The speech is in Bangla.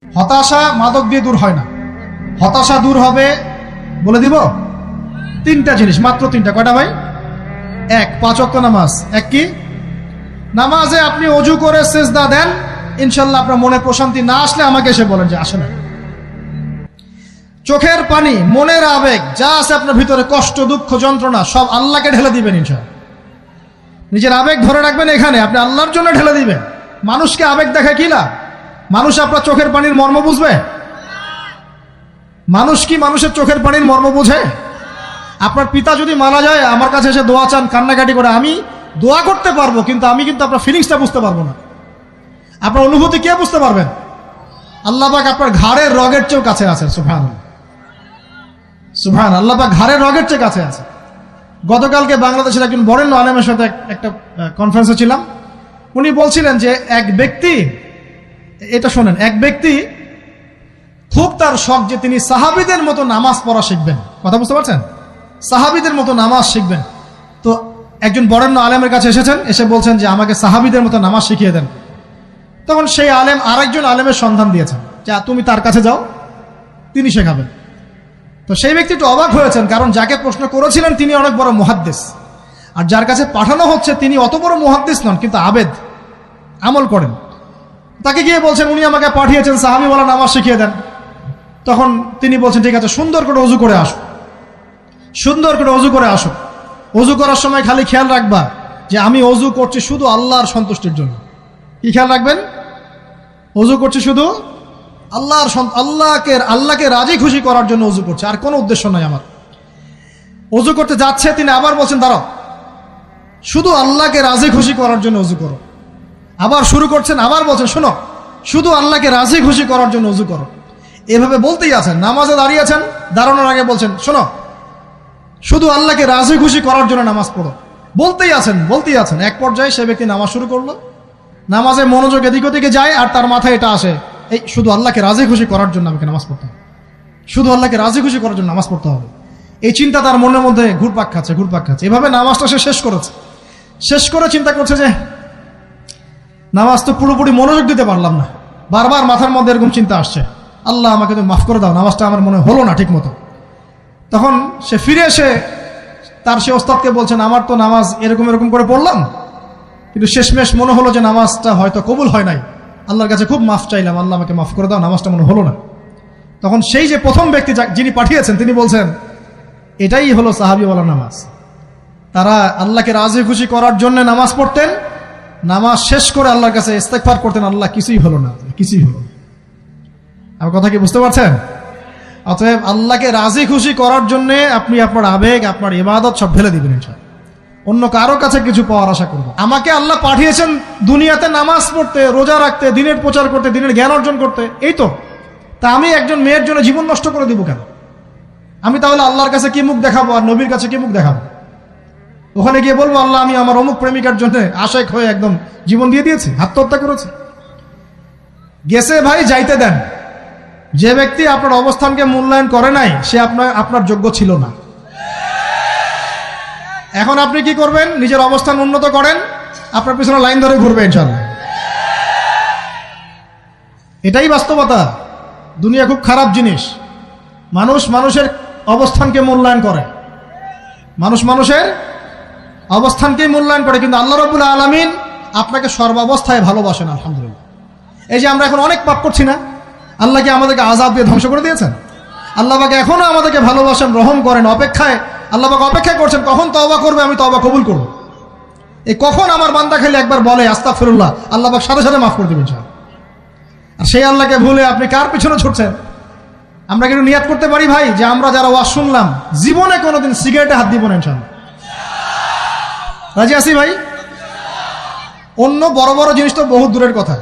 হতাশা মাদক দিয়ে দূর হয় না। হতাশা দূর হবে, বলে দিব, তিনটা জিনিস, মাত্র তিনটা। কয়টা ভাই? এক, 5 ওয়াক্ত নামাজ। এক কি? নামাজে আপনি অজু করে সেজদা দেন, ইনশাল্লাহ আপনার মনে প্রশান্তি না আসলে আমাকে এসে বলেন যে আসে না। চোখের পানি, মনের আবেগ যা আছে আপনার ভিতরে, কষ্ট, দুঃখ, যন্ত্রণা, সব আল্লাহকে ঢেলে দিবেন ইনশাল্লাহ। নিজের আবেগ ধরে রাখবেন এখানে, আপনি আল্লাহর জন্য ঢেলে দিবেন। মানুষকে আবেগ দেখা কি লাভ? মানুষ আপনার চোখের পানির মর্ম বুঝবে? মানুষ কি মানুষের চোখের পানির মর্ম বুঝে? আপনার পিতা যদি মারা যায়, আমার কাছে এসে দোয়া চান কান্নাকাটি করে, আমি দোয়া করতে পারবো, কিন্তু আমি কিন্তু আপনার ফিলিংসটা বুঝতে পারবো না। আপনার অনুভূতি কে বুঝতে পারবেন? আল্লাহ পাক আপনার ঘাড়ের রগের চেয়েও কাছে আছেন। সুবহানাল্লাহ, সুবহানাল্লাহ। আল্লাহ পাক ঘাড়ের রগের চেয়ে কাছে আছে। গতকালকে বাংলাদেশের একজন বরেণ্য আলেমের সাথে একটা কনফারেন্সে ছিলাম। উনি বলছিলেন যে এক ব্যক্তি, এটা শোনেন, এক ব্যক্তি খুব তার শখ যে তিনি সাহাবীদের মতো নামাজ পড়া শিখবেন। কথা বুঝতে পারছেন? সাহাবীদের মতো নামাজ শিখবেন। তো একজন বরেণ্য আলেমের কাছে এসেছেন, এসে বলছেন যে আমাকে সাহাবীদের মতো নামাজ শিখিয়ে দেন। তখন সেই আলেম আরেকজন আলেমের সন্ধান দিয়েছেন, যা তুমি তার কাছে যাও, তিনি শেখাবেন। তো সেই ব্যক্তি একটু অবাক হয়েছেন, কারণ যাকে প্রশ্ন করেছিলেন তিনি অনেক বড় মুহাদ্দিস, আর যার কাছে পাঠানো হচ্ছে তিনি অত বড় মুহাদ্দিস নন, কিন্তু আবেদ, আমল করেন। তাকে গিয়ে বলছেন উনি আমাকে পাঠিয়েছেন সাহাবী বলা নামাজ শিখিয়ে দেন। তখন তিনি বলছেন ঠিক আছে, সুন্দর করে অজু করে আসো, সুন্দর করে অজু করে আসো। অজু করার সময় খালি খেয়াল রাখবা যে আমি অজু করছি শুধু আল্লাহর সন্তুষ্টির জন্য। কি খেয়াল রাখবেন? অজু করছি শুধু আল্লাহকে রাজি খুশি করার জন্য অজু করছে, আর কোনো উদ্দেশ্য নাই আমার। অজু করতে যাচ্ছে, তিনি আবার বলছেন দাঁড়াও, শুধু আল্লাহকে রাজি খুশি করার জন্য অজু করো। আবার শুরু করছেন, আবার বলছেন শোনো, শুধু আল্লাহকে রাজি খুশি করার জন্য অজু করো। এভাবে বলতেই আছেন। নামাজে দাঁড়িয়েছেন, দাঁড়ানোর আগে বলছেন শোনো, শুধু আল্লাহকে রাজি খুশি করার জন্য নামাজ পড়ো। বলতেই আছেন, বলতেই আছেন। এক পর্যায়ে সে ব্যক্তি নামাজ শুরু করলো, নামাজে মনোযোগ এদিক ওদিকে যায়, আর তার মাথায় এটা আসে, এই শুধু আল্লাহকে রাজি খুশি করার জন্য আমাকে নামাজ পড়তে হবে, শুধু আল্লাহকে রাজি খুশি করার জন্য নামাজ পড়তে হবে। এই চিন্তা তার মনের মধ্যে ঘুরপাক খাচ্ছে, ঘুরপাক খাচ্ছে। এভাবে নামাজটা সে শেষ করেছে। শেষ করে চিন্তা করছে যে নামাজ তো পুরোপুরি মনোযোগ দিতে পারলাম না, বারবার মাথার মধ্যে এরকম চিন্তা আসছে, আল্লাহ আমাকে তুমি মাফ করে দাও, নামাজটা আমার মনে হলো না ঠিক মতো। তখন সে ফিরে এসে তার সে ওস্তাদকে বলছেন আমার তো নামাজ এরকম এরকম করে পড়লাম, কিন্তু শেষমেশ মনে হলো যে নামাজটা হয়তো কবুল হয় নাই, আল্লাহর কাছে খুব মাফ চাইলাম, আল্লাহ আমাকে মাফ করে দাও, নামাজটা মনে হলো না। তখন সেই যে প্রথম ব্যক্তি যিনি পাঠিয়েছেন তিনি বলছেন এটাই হলো সাহাবীওয়ালা নামাজ। তারা আল্লাহকে রাজি খুশি করার জন্য নামাজ পড়তেন, নামাজ শেষ করে আল্লাহর কাছে ইস্তেগফার করতেন, আল্লাহ কিছুই হলো না, কিছুই হলো না। আমার কথা কি বুঝতে পারছেন? অতএব আল্লাহকে রাজি খুশি করার জন্য আপনি আপনার আবেগ, আপনার ইবাদত সব ফেলে দিবেন ইনশাআল্লাহ। অন্য কারো কাছে কিছু পাওয়ার আশা করব। আমাকে আল্লাহ পাঠিয়েছেন দুনিয়াতে নামাজ পড়তে, রোজা রাখতে, দিনের প্রচার করতে, দিনের জ্ঞান অর্জন করতে, এই তো। তা আমি একজন মেয়ের জন্য জীবন নষ্ট করে দিব কেন? আমি তাহলে আল্লাহর কাছে কি মুখ দেখাবো, আর নবীর কাছে কি মুখ দেখাবো? ওখানে গিয়ে বলবো আল্লাহ আমি আমার অমুক প্রেমিকার জন্য আশেক হয়ে একদম জীবন দিয়ে দিয়েছি, আত্মহত্যা করেছি। গেছে ভাই, যাইতে দেন। যে ব্যক্তি আপনার অবস্থানকে মূল্যায়ন করে নাই সে আপনার যোগ্য ছিল না। এখন আপনি কি করবেন? নিজের অবস্থান উন্নত করেন, আপনার পিছনে লাইন ধরে ঘুরবে ইনশাআল্লাহ। এটাই বাস্তবতা। দুনিয়া খুব খারাপ জিনিস। মানুষ মানুষের অবস্থানকে মূল্যায়ন করে, মানুষ মানুষের অবস্থানকেই মূল্যায়ন করে, কিন্তু আল্লাহ রাব্বুল আলামিন আপনাকে সর্বাবস্থায় ভালোবাসেন। আলহামদুলিল্লাহ। এই যে আমরা এখন অনেক পাপ করছি না, আল্লাহ কি আমাদেরকে আযাব দিয়ে ধ্বংস করে দিয়েছেন? আল্লাহ পাক এখনো আমাদেরকে ভালোবাসেন, রহম করেন, অপেক্ষায় আল্লাহ পাক অপেক্ষা করছেন কখন তওবা করবে, আমি তওবা কবুল করব। এই কখন আমার বান্দা খালি একবার বলে আস্তাগফিরুল্লাহ, আল্লাহ পাক সাথে সাথে মাফ করে দিবেন ইনশাআল্লাহ। আর সেই আল্লাহকে ভুলে আপনি কার পিছনে ছুটছেন? আমরা কিন্তু নিয়াত করতে পারি ভাই যে আমরা যারা ওয়াজ শুনলাম জীবনে কোনোদিন সিগারেটে হাত দিব না ইনশাআল্লাহ। রাজি আছি ভাই? অন্য বড় বড় জিনিস তো বহু দূরের কথা।